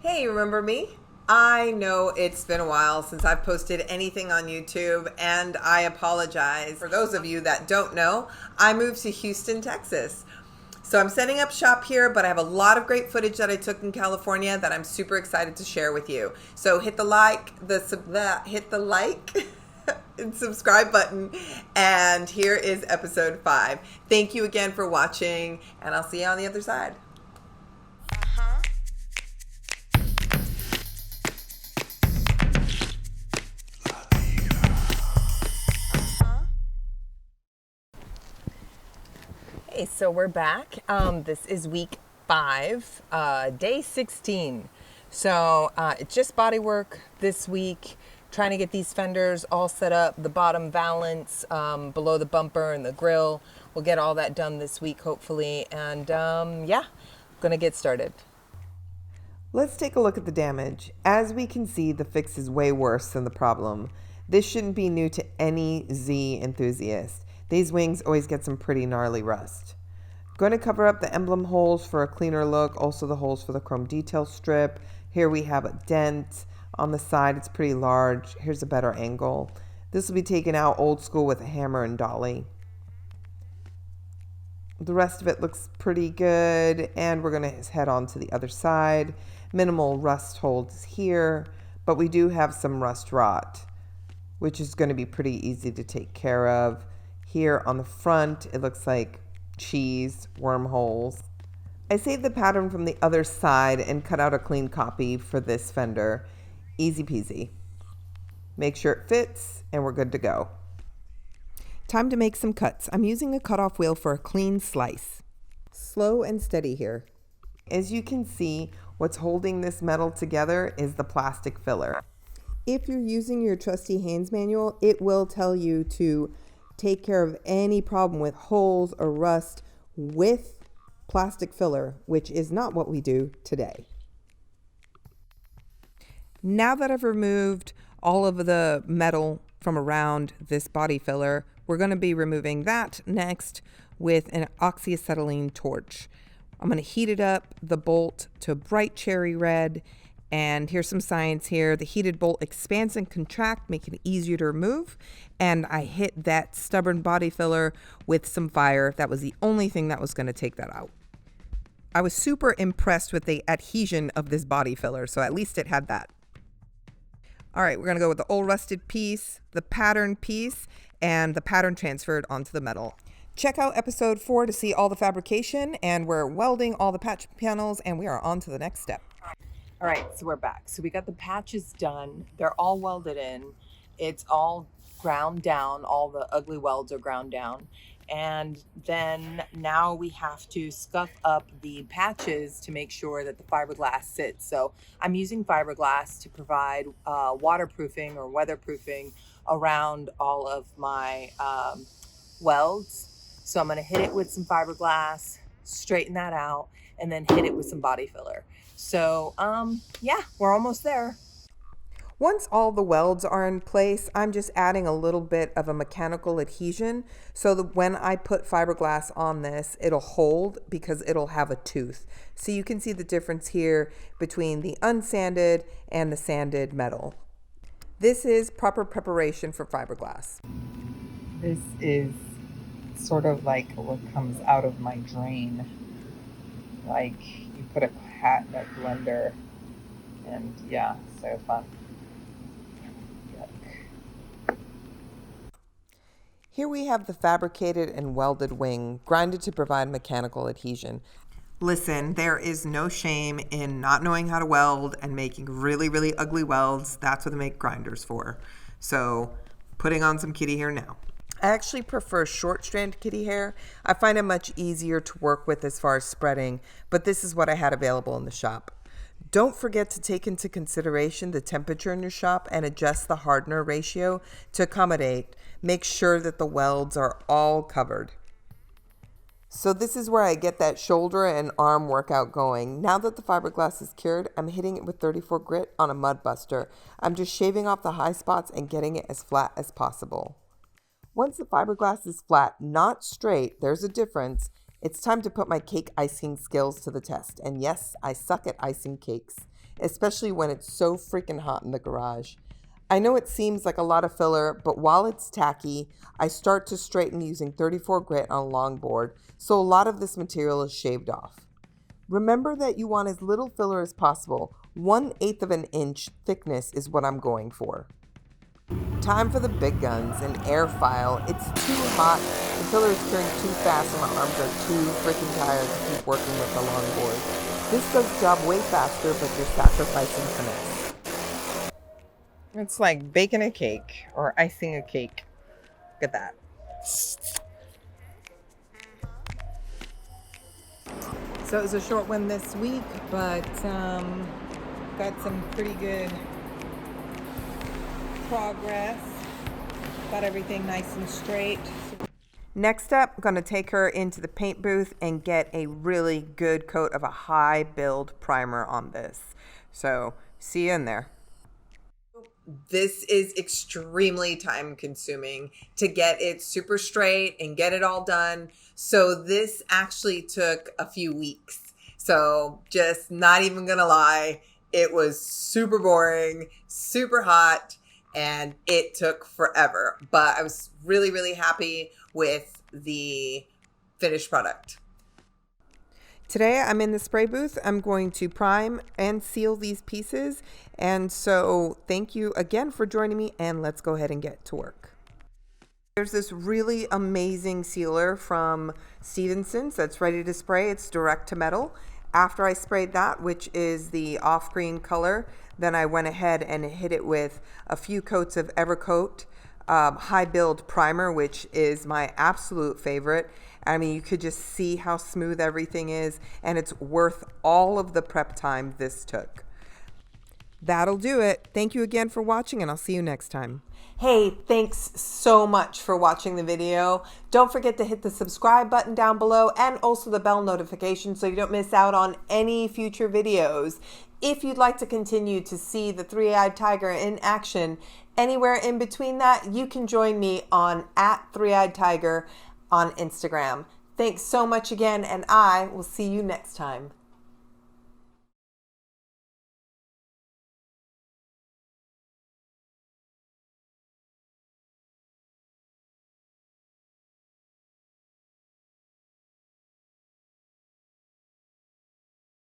Hey, remember me? I know it's been a while since I've posted anything on YouTube, and I apologize. For those of you that don't know, I moved to Houston, Texas. So I'm setting up shop here, but I have a lot of great footage that I took in California that I'm super excited to share with you. So hit the like, and subscribe button, and here is episode 5. Thank you again for watching, and I'll see you on the other side. Hey, so we're back. This is week 5, day 16. So it's just body work this week, trying to get these fenders all set up, the bottom valance, below the bumper and the grill. We'll get all that done this week, hopefully. And yeah, gonna get started. Let's take a look at the damage. As we can see, the fix is way worse than the problem. This shouldn't be new to any Z enthusiast. These wings always get some pretty gnarly rust. Going to cover up the emblem holes for a cleaner look, also the holes for the chrome detail strip. Here we have a dent on the side. It's pretty large. Here's a better angle. This will be taken out old school with a hammer and dolly. The rest of it looks pretty good, and we're going to head on to the other side. Minimal rust holds here, but we do have some rust rot, which is going to be pretty easy to take care of. Here on the front, it looks like cheese, wormholes. I saved the pattern from the other side and cut out a clean copy for this fender. Easy peasy. Make sure it fits, and we're good to go. Time to make some cuts. I'm using a cutoff wheel for a clean slice. Slow and steady here. As you can see, what's holding this metal together is the plastic filler. If you're using your trusty Haynes manual, it will tell you to take care of any problem with holes or rust with plastic filler, which is not what we do today. Now that I've removed all of the metal from around this body filler, we're going to be removing that next with an oxyacetylene torch. I'm going to heat it up, the bolt to bright cherry red. And here's some science here. The heated bolt expands and contracts, making it easier to remove. And I hit that stubborn body filler with some fire. That was the only thing that was going to take that out. I was super impressed with the adhesion of this body filler, so at least it had that. All right, we're going to go with the old rusted piece, the pattern piece, and the pattern transferred onto the metal. Check out episode 4 to see all the fabrication, and we're welding all the patch panels, and we are on to the next step. All right, so we're back. So we got the patches done. They're all welded in. It's all ground down. All the ugly welds are ground down. And then now we have to scuff up the patches to make sure that the fiberglass sits. So I'm using fiberglass to provide waterproofing or weatherproofing around all of my welds. So I'm gonna hit it with some fiberglass, straighten that out, and then hit it with some body filler. So, yeah, we're almost there. Once all the welds are in place, I'm just adding a little bit of a mechanical adhesion so that when I put fiberglass on this, it'll hold because it'll have a tooth. So you can see the difference here between the unsanded and the sanded metal. This is proper preparation for fiberglass. This is sort of like what comes out of my drain. Like you put a hat in a blender, and yeah, so fun. Yuck. Here we have the fabricated and welded wing, grinded to provide mechanical adhesion. Listen, there is no shame in not knowing how to weld and making really, really ugly welds. That's what they make grinders for. So, putting on some kitty hair now. I actually prefer short strand kitty hair. I find it much easier to work with as far as spreading, but this is what I had available in the shop. Don't forget to take into consideration the temperature in your shop and adjust the hardener ratio to accommodate. Make sure that the welds are all covered. So this is where I get that shoulder and arm workout going. Now that the fiberglass is cured, I'm hitting it with 34 grit on a mud buster. I'm just shaving off the high spots and getting it as flat as possible. Once the fiberglass is flat, not straight, there's a difference, it's time to put my cake icing skills to the test. And yes, I suck at icing cakes. especially when it's so freaking hot in the garage. I know it seems like a lot of filler, but while it's tacky, I start to straighten using 34 grit on a longboard, so a lot of this material is shaved off. Remember that you want as little filler as possible. 1/8 of an inch thickness is what I'm going for. Time for the big guns, an air file. It's too hot, the filler is curing too fast, and my arms are too freaking tired to keep working with the longboard. This does the job way faster, but you're sacrificing finesse. It's like baking a cake or icing a cake. Look at that. So it was a short one this week, but got some pretty good progress. Got everything nice and straight. Next up, I'm going to take her into the paint booth and get a really good coat of a high build primer on this. So see you in there. This is extremely time consuming to get it super straight and get it all done. So this actually took a few weeks. So just not even gonna lie, it was super boring, super hot, and it took forever. But I was really, really happy with the finished product. Today I'm in the spray booth. I'm going to prime and seal these pieces. And so thank you again for joining me, and let's go ahead and get to work. There's this really amazing sealer from Stevenson's that's ready to spray. It's direct to metal. After I sprayed that, which is the off green color, then I went ahead and hit it with a few coats of Evercoat high build primer, which is my absolute favorite. I mean, you could just see how smooth everything is, and it's worth all of the prep time this took. That'll do it. Thank you again for watching, and I'll see you next time. Hey, thanks so much for watching the video. Don't forget to hit the subscribe button down below and also the bell notification so you don't miss out on any future videos. If you'd like to continue to see the three-eyed tiger in action anywhere in between that, you can join me on @3eyedtiger on Instagram. Thanks so much again, and I will see you next time.